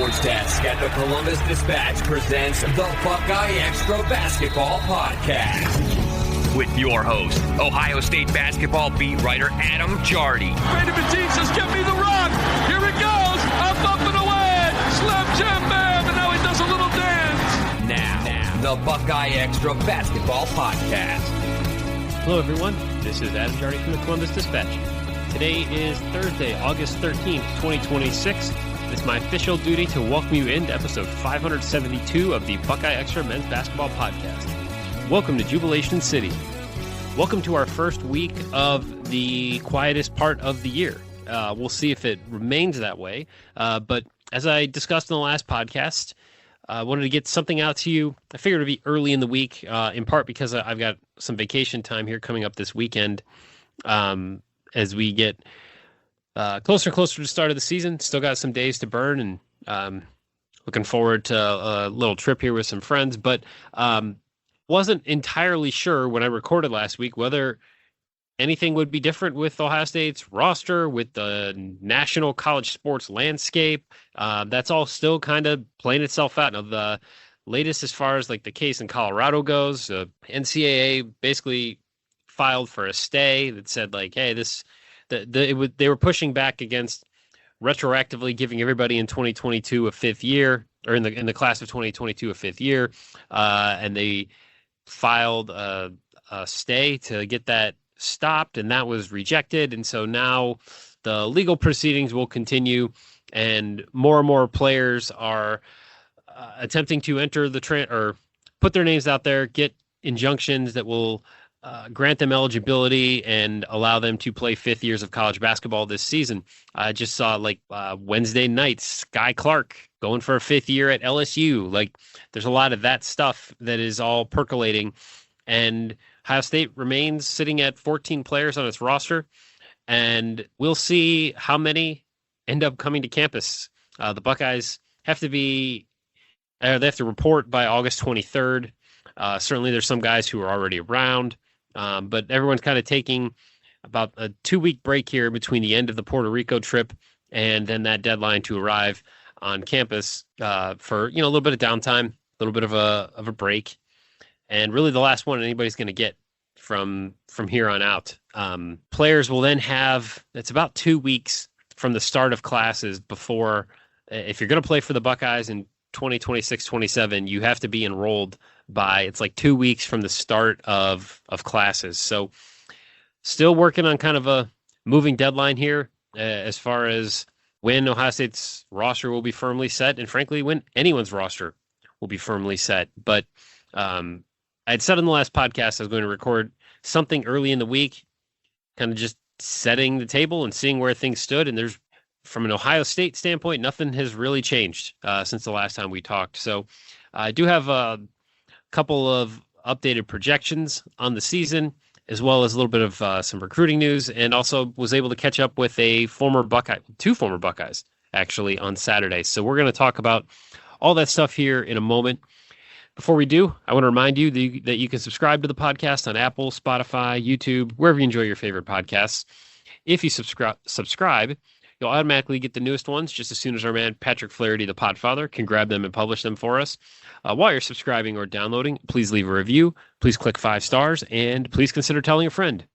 Sports Desk at the Columbus Dispatch presents the BuckeyeXtra Basketball Podcast. With your host, Ohio State basketball beat writer Adam Jardy. Brandon Matisse says, "Give me the rock." Here it goes. Up and away. Slam jam bam. And now he does a little dance. Now, the BuckeyeXtra Basketball Podcast. Hello, everyone. This is Adam Jardy from the Columbus Dispatch. Today is Thursday, August 13th, 2026. It's my official duty to welcome you into episode 572 of the BuckeyeXtra Men's Basketball Podcast. Welcome to Jubilation City. Welcome to our first week of the quietest part of the year. We'll see if it remains that way. But as I discussed in the last podcast, I wanted to get something out to you. I figured it would be early in the week, in part because I've got some vacation time here coming up this weekend. As we get closer and closer to the start of the season, still got some days to burn, and looking forward to a little trip here with some friends. But wasn't entirely sure when I recorded last week whether anything would be different with Ohio State's roster, with the national college sports landscape. That's all still kind of playing itself out. Now, the latest as far as like the case in Colorado goes, NCAA basically filed for a stay that said like, hey, they were pushing back against retroactively giving everybody in 2022 a fifth year, or in the class of 2022 a fifth year, and they filed a stay to get that stopped, and that was rejected. And so now the legal proceedings will continue, and more players are attempting to enter or put their names out there, get injunctions that will grant them eligibility and allow them to play fifth years of college basketball this season. I just saw Wednesday night, Sky Clark going for a fifth year at LSU. Like, there's a lot of that stuff that is all percolating, and Ohio State remains sitting at 14 players on its roster, and we'll see how many end up coming to campus. The Buckeyes have to report by August 23rd. Certainly there's some guys who are already around. But everyone's kind of taking about a 2-week break here between the end of the Puerto Rico trip and then that deadline to arrive on campus for a little bit of downtime, a little bit of a break, and really the last one anybody's going to get from here on out. Players will then it's about 2 weeks from the start of classes before, if you're going to play for the Buckeyes in 2026-27, you have to be enrolled by, it's like 2 weeks from the start of classes. So still working on kind of a moving deadline here as far as when Ohio State's roster will be firmly set, and frankly, when anyone's roster will be firmly set. But I'd said in the last podcast I was going to record something early in the week, kind of just setting the table and seeing where things stood. And there's, from an Ohio State standpoint, nothing has really changed since the last time we talked. So I do have a couple of updated projections on the season, as well as a little bit of some recruiting news, and also was able to catch up with two former Buckeyes, actually, on Saturday. So we're going to talk about all that stuff here in a moment. Before we do, I want to remind you that you can subscribe to the podcast on Apple, Spotify, YouTube, wherever you enjoy your favorite podcasts. If you subscribe, you'll automatically get the newest ones just as soon as our man Patrick Flaherty, the Podfather, can grab them and publish them for us. While you're subscribing or downloading, please leave a review. Please click 5 stars, and please consider telling a friend.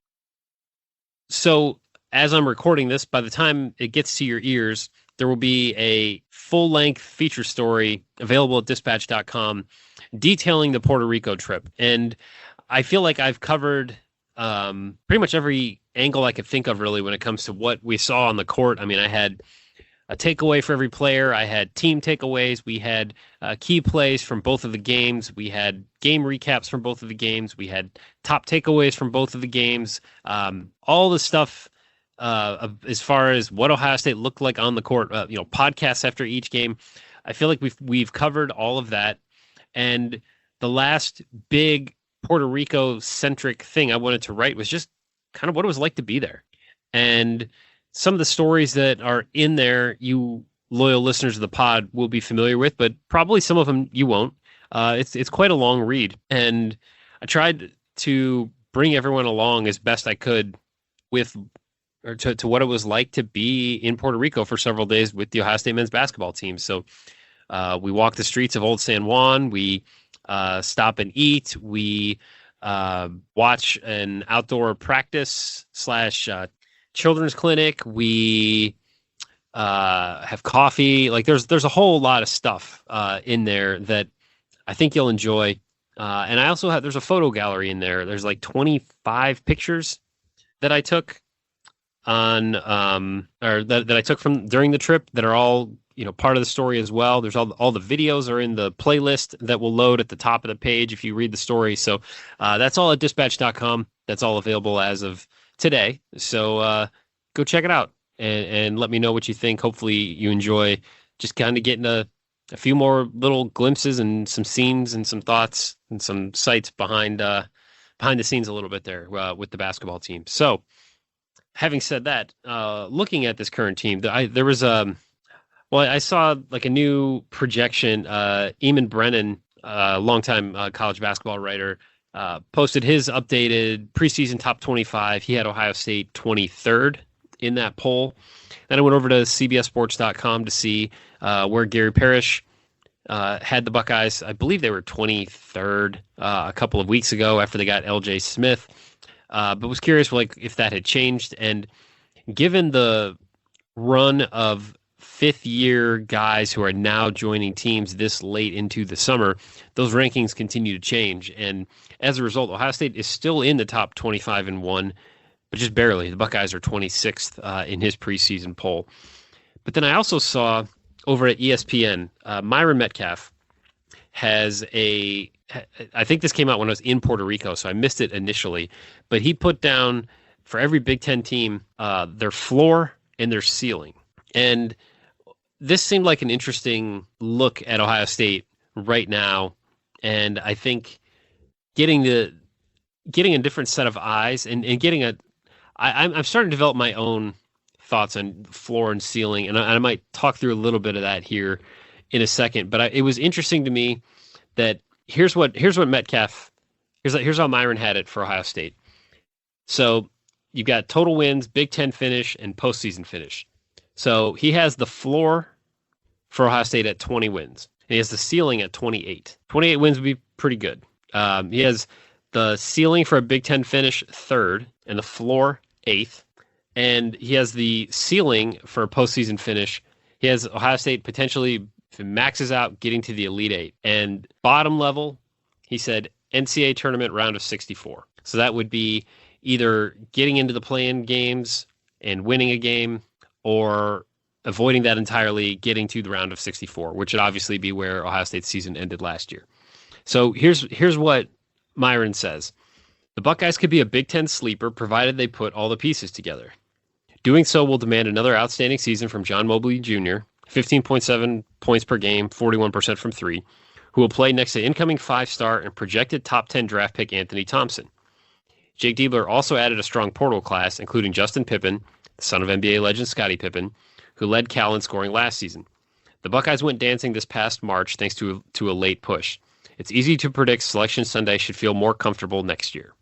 So as I'm recording this, by the time it gets to your ears, there will be a full-length feature story available at dispatch.com detailing the Puerto Rico trip. And I feel like I've covered pretty much every angle I could think of, really, when it comes to what we saw on the court. I mean, I had a takeaway for every player. I had team takeaways. We had key plays from both of the games. We had game recaps from both of the games. We had top takeaways from both of the games. All the stuff as far as what Ohio State looked like on the court, podcasts after each game. I feel like we've covered all of that. And the last big Puerto Rico-centric thing I wanted to write was just kind of what it was like to be there. And some of the stories that are in there, you loyal listeners of the pod will be familiar with, but probably some of them you won't. It's quite a long read, and I tried to bring everyone along as best I could to what it was like to be in Puerto Rico for several days with the Ohio State men's basketball team. So We walk the streets of Old San Juan. We stop and eat. We watch an outdoor practice / children's clinic. We have coffee. Like there's a whole lot of stuff in there that I think you'll enjoy. And I also there's a photo gallery in there. There's like 25 pictures that I took that I took from during the trip that are all, part of the story as well. There's all the videos are in the playlist that will load at the top of the page if you read the story. So that's all at dispatch.com. That's all available as of today. So go check it out and let me know what you think. Hopefully you enjoy just kind of getting a few more little glimpses and some scenes and some thoughts and some sights behind the scenes a little bit there with the basketball team. So having said that, looking at this current team, there was I saw like a new projection. Eamon Brennan, longtime college basketball writer, posted his updated preseason top 25. He had Ohio State 23rd in that poll. Then I went over to CBSSports.com to see where Gary Parrish had the Buckeyes. I believe they were 23rd a couple of weeks ago after they got LJ Smith. But was curious if that had changed. And given the run of fifth-year guys who are now joining teams this late into the summer, those rankings continue to change. And as a result, Ohio State is still in the top 25-1, but just barely. The Buckeyes are 26th in his preseason poll. But then I also saw over at ESPN, Myron Metcalf has I think this came out when I was in Puerto Rico, so I missed it initially, but he put down for every Big Ten team their floor and their ceiling. And this seemed like an interesting look at Ohio State right now. And I think getting a different set of eyes and getting I'm starting to develop my own thoughts on floor and ceiling. And I might talk through a little bit of that here in a second, but it was interesting to me that here's what Metcalf, here's how Myron had it for Ohio State. So you've got total wins, Big Ten finish, and postseason finish. So he has the floor for Ohio State at 20 wins. And he has the ceiling at 28. 28 wins would be pretty good. He has the ceiling for a Big Ten finish 3rd and the floor 8th. And he has the ceiling for a postseason finish. He has Ohio State potentially, if it maxes out, getting to the Elite Eight. And bottom level, he said NCAA tournament round of 64. So that would be either getting into the play-in games and winning a game, or avoiding that entirely, getting to the round of 64, which would obviously be where Ohio State's season ended last year. So here's what Myron says. The Buckeyes could be a Big Ten sleeper provided they put all the pieces together. Doing so will demand another outstanding season from John Mobley Jr., 15.7 points per game, 41% from three, who will play next to incoming 5-star and projected top 10 draft pick Anthony Thompson. Jake Diebler also added a strong portal class, including Justin Pippen, the son of NBA legend Scottie Pippen, who led Cal in scoring last season. The Buckeyes went dancing this past March thanks to a late push. It's easy to predict Selection Sunday should feel more comfortable next year.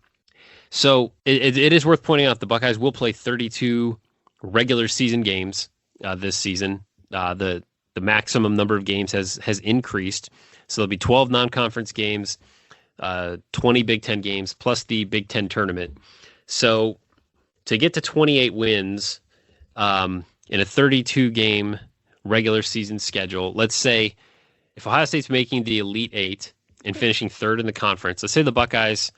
So it is worth pointing out the Buckeyes will play 32 regular season games this season. The maximum number of games has increased. So there'll be 12 non-conference games, 20 Big Ten games, plus the Big Ten tournament. So to get to 28 wins in a 32-game regular season schedule, let's say if Ohio State's making the Elite Eight and finishing 3rd in the conference, let's say the Buckeyes,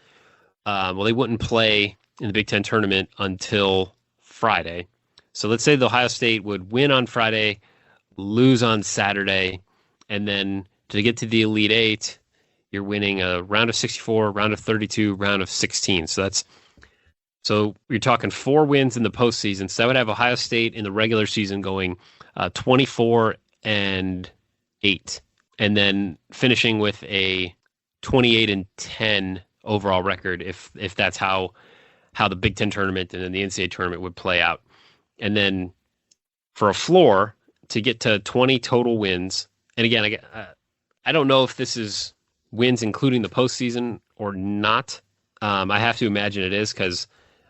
they wouldn't play in the Big Ten tournament until Friday. So let's say the Ohio State would win on Friday, lose on Saturday, and then to get to the Elite Eight, you're winning a round of 64, round of 32, round of 16. So you're talking 4 wins in the postseason. So that would have Ohio State in the regular season going 24-8, and then finishing with a 28-10 overall record if that's how the Big Ten tournament and then the NCAA tournament would play out. And then for a floor to get to 20 total wins, and again, I don't know if this is wins including the postseason or not. I have to imagine it is, because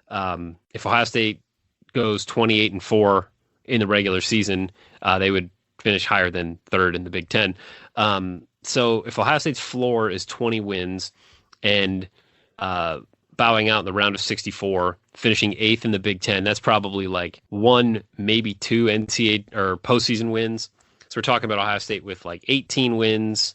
if Ohio State goes 28-4 in the regular season, they would finish higher than third in the Big Ten. So if Ohio State's floor is 20 wins and bowing out in the round of 64, finishing 8th in the Big Ten, that's probably like 1, maybe 2 NCAA or postseason wins. So we're talking about Ohio State with like 18 wins.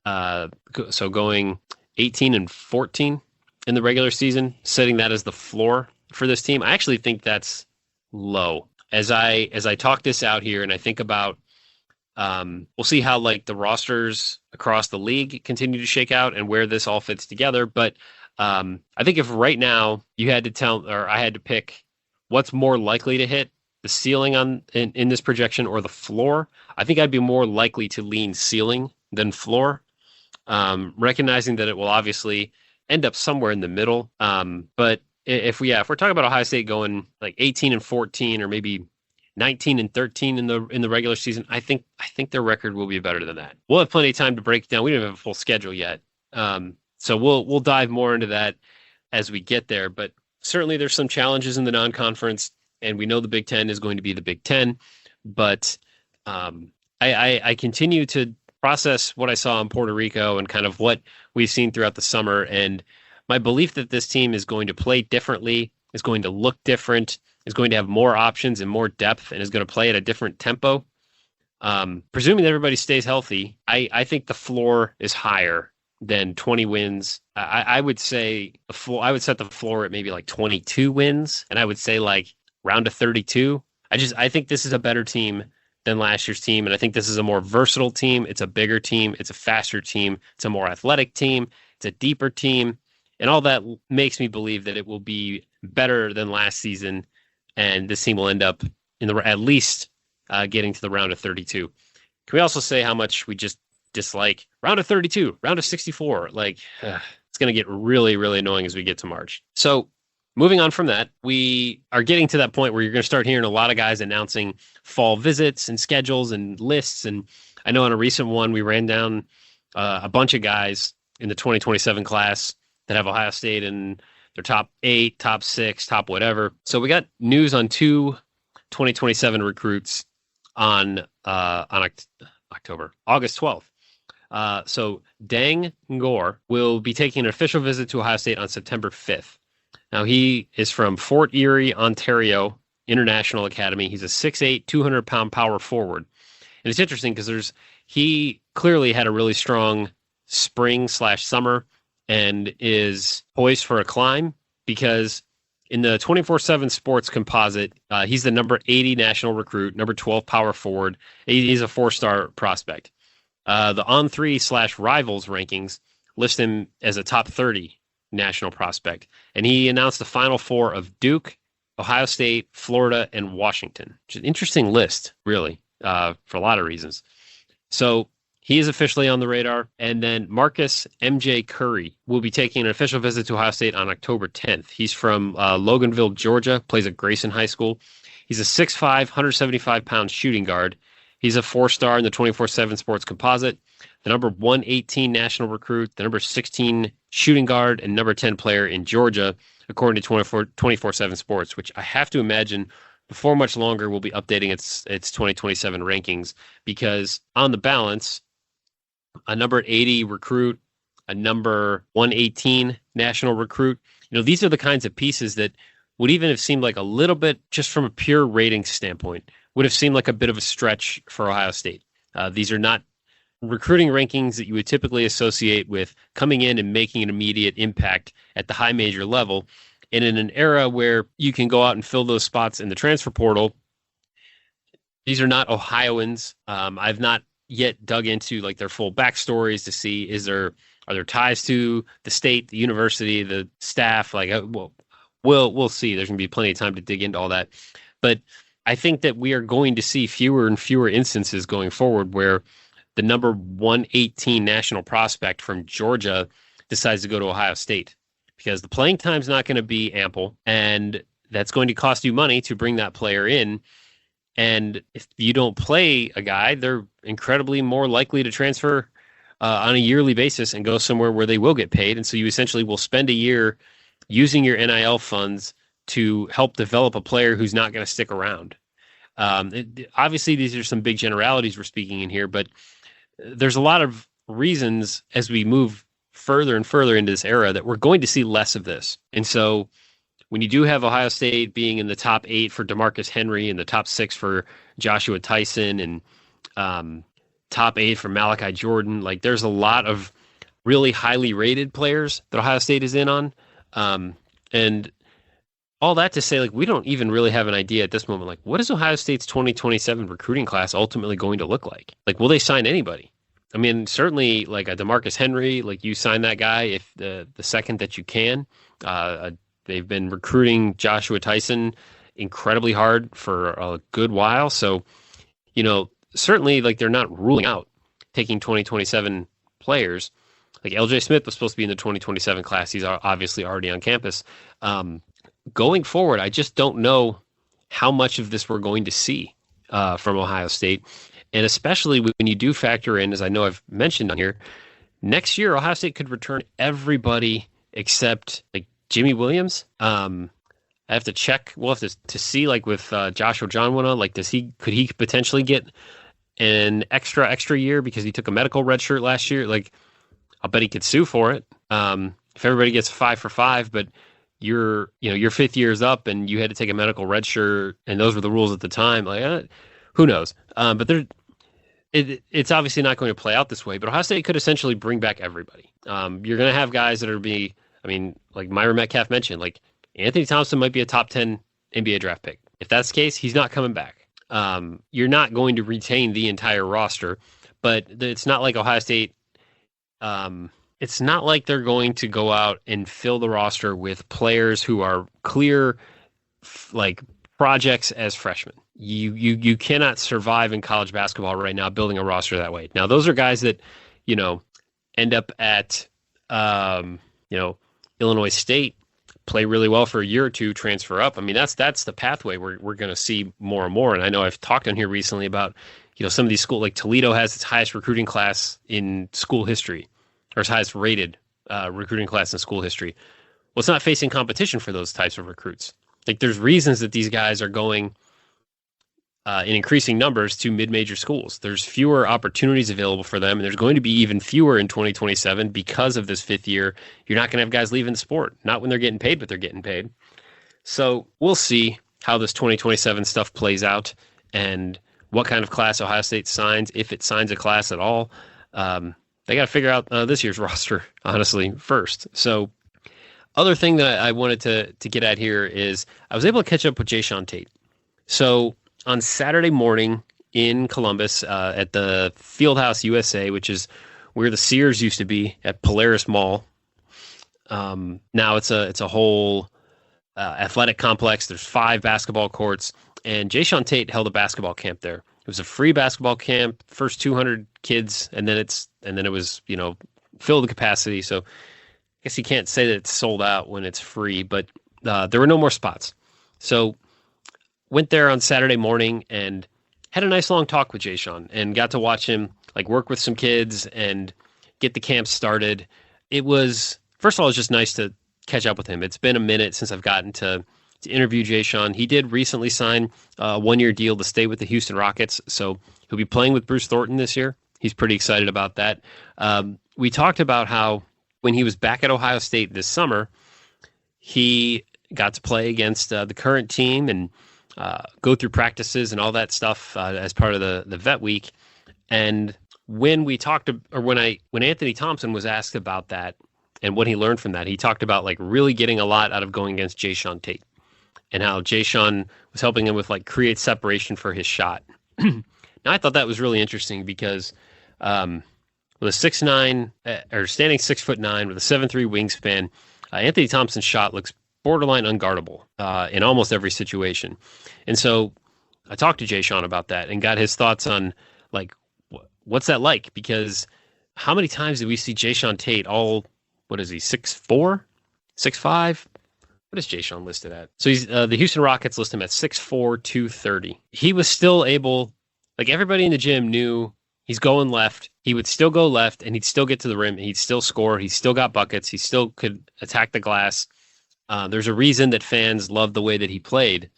So going 18-14 in the regular season, setting that as the floor for this team. I actually think that's low. As I talk this out here and I think about, we'll see how like the rosters across the league continue to shake out and where this all fits together. But I think if right now you had to I had to pick what's more likely to hit the ceiling in this projection or the floor, I think I'd be more likely to lean ceiling than floor, recognizing that it will obviously end up somewhere in the middle. But if we're talking about Ohio State going like 18-14 or maybe 19-13 in the regular season, I think their record will be better than that. We'll have plenty of time to break it down. We don't have a full schedule yet, so we'll dive more into that as we get there. But certainly there's some challenges in the non-conference, and we know the Big Ten is going to be the Big Ten. But I continue to process what I saw in Puerto Rico and kind of what we've seen throughout the summer, and my belief that this team is going to play differently, is going to look different, is going to have more options and more depth, and is going to play at a different tempo. Presuming that everybody stays healthy, I think the floor is higher than 20 wins. I would say I would set the floor at maybe like 22 wins, and I would say like round of 32. I think this is a better team than last year's team, and I think this is a more versatile team. It's a bigger team. It's a faster team. It's a more athletic team. It's a deeper team. And all that makes me believe that it will be better than last season, and this team will end up at least getting to the round of 32. Can we also say how much we just dislike round of 32, round of 64? Like, it's going to get really, really annoying as we get to March. So moving on from that, we are getting to that point where you're going to start hearing a lot of guys announcing fall visits and schedules and lists. And I know on a recent one, we ran down a bunch of guys in the 2027 class that have Ohio State in their top 8, top 6, top whatever. So we got news on 2 2027 recruits on August 12th. So Dang Ngor will be taking an official visit to Ohio State on September 5th. Now, he is from Fort Erie, Ontario International Academy. He's a 6'8", 200-pound power forward. And it's interesting because he clearly had a really strong spring/summer and is poised for a climb, because in the 24/7 Sports composite, he's the number 80 national recruit, number 12 power forward. He's a 4-star prospect. The On3/Rivals rankings list him as a top 30 national prospect. And he announced the Final Four of Duke, Ohio State, Florida, and Washington. Which is an interesting list, really, for a lot of reasons. So he is officially on the radar. And then Marcus M.J. Curry will be taking an official visit to Ohio State on October 10th. He's from Loganville, Georgia, plays at Grayson High School. He's a 6'5", 175-pound shooting guard. He's a 4-star in the 24/7 Sports composite, the number 118 national recruit, the number 16 shooting guard, and number 10 player in Georgia, according to 24/7 Sports, which I have to imagine before much longer will be updating its 2027 rankings, because on the balance, a number 80 recruit, a number 118 national recruit, these are the kinds of pieces that would even have seemed like a little bit, just from a pure rating standpoint, would have seemed like a bit of a stretch for Ohio State. These are not recruiting rankings that you would typically associate with coming in and making an immediate impact at the high major level. And in an era where you can go out and fill those spots in the transfer portal, these are not Ohioans. I've not yet dug into like their full backstories to see are there ties to the state, the university, the staff. Like, we'll see. There's going to be plenty of time to dig into all that. But I think that we are going to see fewer and fewer instances going forward where the number 118 national prospect from Georgia decides to go to Ohio State, because the playing time is not going to be ample, and that's going to cost you money to bring that player in. And if you don't play a guy, they're incredibly more likely to transfer on a yearly basis and go somewhere where they will get paid. And so you essentially will spend a year using your NIL funds to help develop a player who's not going to stick around. Obviously, these are some big generalities we're speaking in here, but there's a lot of reasons as we move further and further into this era that we're going to see less of this. And so when you do have Ohio State being in the top 8 for DeMarcus Henry and the top 6 for Joshua Tyson and top 8 for Malachi Jordan, like there's a lot of really highly rated players that Ohio State is in on. And all that to say, like, we don't even really have an idea at this moment, like, what is Ohio State's 2027 recruiting class ultimately going to look like? Like, will they sign anybody? I mean, certainly, like, a DeMarcus Henry, like, you sign that guy if the second that you can. They've been recruiting Joshua Tyson incredibly hard for a good while. So, certainly, like, they're not ruling out taking 2027 players. Like, LJ Smith was supposed to be in the 2027 class. He's obviously already on campus. Going forward, I just don't know how much of this we're going to see from Ohio State. And especially when you do factor in, as I know I've mentioned on here, next year Ohio State could return everybody except like Jimmy Williams. I have to check. We'll have to see, like with Joshua Johnwinna, like could he potentially get an extra year because he took a medical red shirt last year? Like, I'll bet he could sue for it. If everybody gets 5 for 5, but your 5th year is up and you had to take a medical red shirt and those were the rules at the time. Like, who knows? But it's obviously not going to play out this way, but Ohio State could essentially bring back everybody. You're going to have guys that like Myron Metcalf mentioned, like Anthony Thompson might be a top 10 NBA draft pick. If that's the case, he's not coming back. You're not going to retain the entire roster, but it's not like Ohio State, it's not like they're going to go out and fill the roster with players who are clear, like projects as freshmen. You cannot survive in college basketball right now building a roster that way. Now, those are guys that, end up at, Illinois State, play really well for a year or two, transfer up. I mean, that's the pathway we're going to see more and more. And I know I've talked on here recently about, some of these schools, like Toledo has its highest recruiting class in school history, or its highest rated recruiting class in school history. Well, it's not facing competition for those types of recruits. Like, there's reasons that these guys are going in increasing numbers to mid-major schools. There's fewer opportunities available for them, and there's going to be even fewer in 2027 because of this 5th year. You're not going to have guys leaving the sport, not when they're getting paid, but they're getting paid. So we'll see how this 2027 stuff plays out and what kind of class Ohio State signs, if it signs a class at all. They got to figure out this year's roster, honestly, first. So other thing that I wanted to get at here is I was able to catch up with Jayshawn Tate. So on Saturday morning in Columbus at the Fieldhouse USA, which is where the Sears used to be at Polaris Mall. Now it's a whole athletic complex. There's 5 basketball courts, and Jayshawn Tate held a basketball camp there. It was a free basketball camp, first 200 kids, and then it was filled to capacity. So I guess you can't say that it's sold out when it's free, but there were no more spots. So went there on Saturday morning and had a nice long talk with Jayshawn and got to watch him like work with some kids and get the camp started. It was, first of all, it's just nice to catch up with him. It's been a minute since I've gotten to interview Jayshawn. He did recently sign a 1-year deal to stay with the Houston Rockets, so he'll be playing with Bruce Thornton this year. He's pretty excited about that. We talked about how when he was back at Ohio State this summer, he got to play against the current team and go through practices and all that stuff as part of the vet week. And when we talked, or when Anthony Thompson was asked about that and what he learned from that, he talked about like really getting a lot out of going against Jayshawn Tate and how Jayshawn was helping him with like create separation for his shot. Now I thought that was really interesting because with a 6'9", or standing 6'9" with a 7'3" wingspan, Anthony Thompson's shot looks borderline unguardable in almost every situation. And so I talked to Jayshawn about that and got his thoughts on like, what's that like? Because how many times did we see Jayshawn Tate what is he, 6'4", 6'5"? What is Jayshawn listed at? So he's the Houston Rockets list him at 6'4", 230. He was still able, like everybody in the gym knew he's going left. He would still go left and he'd still get to the rim. He'd still score. He still got buckets. He still could attack the glass. There's a reason that fans love the way that he played.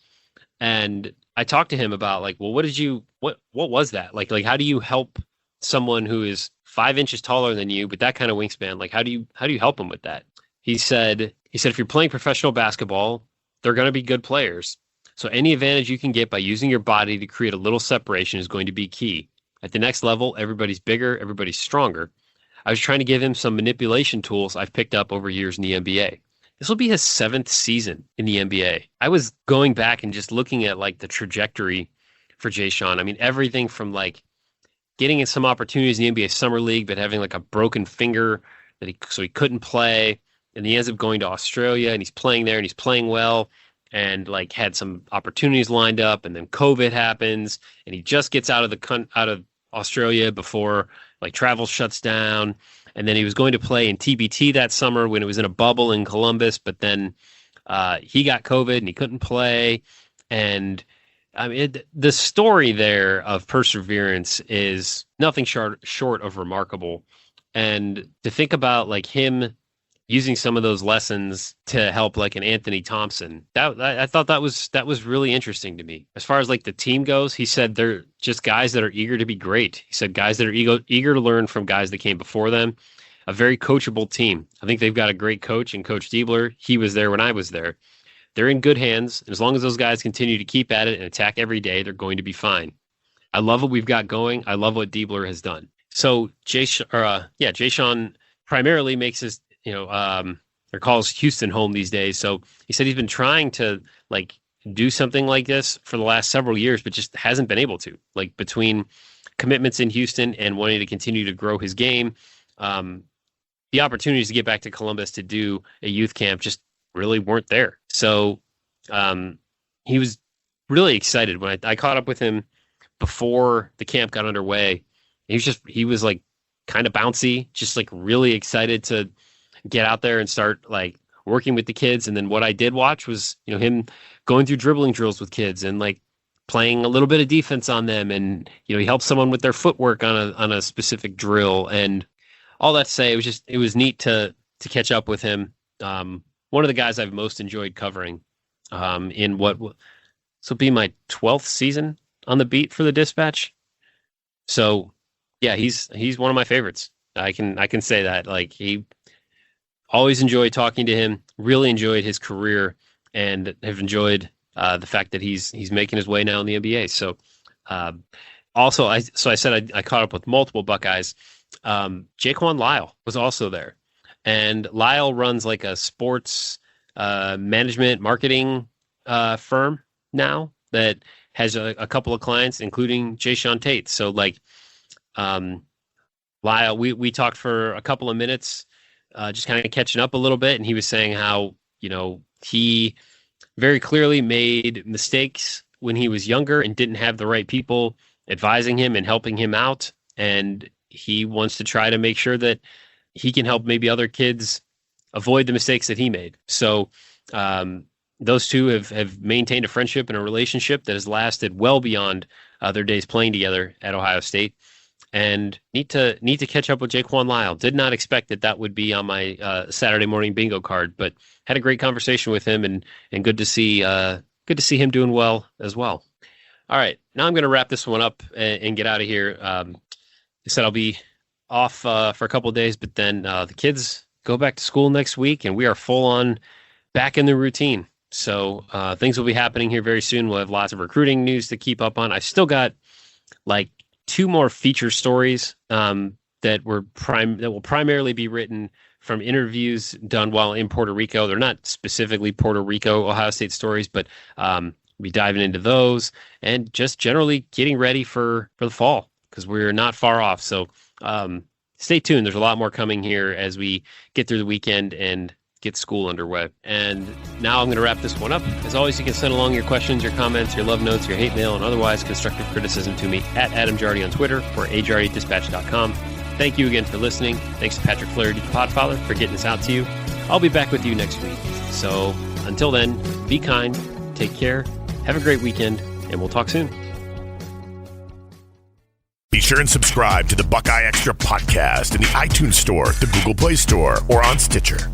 And I talked to him about like, well, what was that? Like how do you help someone who is 5 inches taller than you, but that kind of wingspan? Like, how do you help them with that? He said, if you're playing professional basketball, they're going to be good players. So any advantage you can get by using your body to create a little separation is going to be key. At the next level, everybody's bigger, everybody's stronger. I was trying to give him some manipulation tools I've picked up over years in the NBA. This will be his 7th season in the NBA. I was going back and just looking at like the trajectory for Jay Sean. I mean, everything from like getting in some opportunities in the NBA Summer League, but having like a broken finger so he couldn't play. And he ends up going to Australia and he's playing there and he's playing well and like had some opportunities lined up. And then COVID happens and he just gets out of Australia before like travel shuts down. And then he was going to play in TBT that summer when it was in a bubble in Columbus, but then he got COVID and he couldn't play. And I mean, the story there of perseverance is nothing short of remarkable. And to think about like him using some of those lessons to help like an Anthony Thompson, I thought that was really interesting to me. As far as like the team goes, he said they're just guys that are eager to be great. He said guys that are eager to learn from guys that came before them. A very coachable team. I think they've got a great coach in Coach Diebler. He was there when I was there. They're in good hands. And as long as those guys continue to keep at it and attack every day, they're going to be fine. I love what we've got going. I love what Diebler has done. So Jay Sean primarily makes his, or calls Houston home these days. So he said he's been trying to like do something like this for the last several years, but just hasn't been able to. Like between commitments in Houston and wanting to continue to grow his game, the opportunities to get back to Columbus to do a youth camp just really weren't there. So he was really excited when I caught up with him before the camp got underway. He was like kind of bouncy, just like really excited to get out there and start like working with the kids. And then what I did watch was, him going through dribbling drills with kids and like playing a little bit of defense on them. And, he helped someone with their footwork on a specific drill. And all that to say, it was neat to catch up with him. One of the guys I've most enjoyed covering in this will be my 12th season on the beat for the Dispatch. So yeah, he's one of my favorites. I can say that. Like, he always enjoyed talking to him, really enjoyed his career, and have enjoyed the fact that he's making his way now in the NBA. So also I said I caught up with multiple Buckeyes. Jaquan Lyle was also there, and Lyle runs like a sports management marketing firm now that has a couple of clients, including Jay Sean Tate. So like Lyle, we talked for a couple of minutes, just kind of catching up a little bit, and he was saying how he very clearly made mistakes when he was younger and didn't have the right people advising him and helping him out, and he wants to try to make sure that he can help maybe other kids avoid the mistakes that he made. So those two have maintained a friendship and a relationship that has lasted well beyond their days playing together at Ohio State. And need to catch up with Jaquan Lyle. Did not expect that would be on my Saturday morning bingo card, but had a great conversation with him, and good to see him doing well as well. All right, now I'm going to wrap this one up and get out of here. I said I'll be off for a couple of days, but then the kids go back to school next week, and we are full on back in the routine. So things will be happening here very soon. We'll have lots of recruiting news to keep up on. I still got like 2 more feature stories that will primarily be written from interviews done while in Puerto Rico. They're not specifically Puerto Rico, Ohio State stories, but we'll be diving into those and just generally getting ready for the fall, because we're not far off. So stay tuned. There's a lot more coming here as we get through the weekend and get school underway. And now I'm going to wrap this one up. As always, you can send along your questions, your comments, your love notes, your hate mail, and otherwise constructive criticism to me at Adam Jardy on Twitter or ajardydispatch.com. Thank you again for listening. Thanks to Patrick Flaherty, the Podfather, for getting this out to you. I'll be back with you next week. So until then, be kind, take care, have a great weekend, and we'll talk soon. Be sure and subscribe to the Buckeye Extra podcast in the iTunes Store, the Google Play Store, or on Stitcher.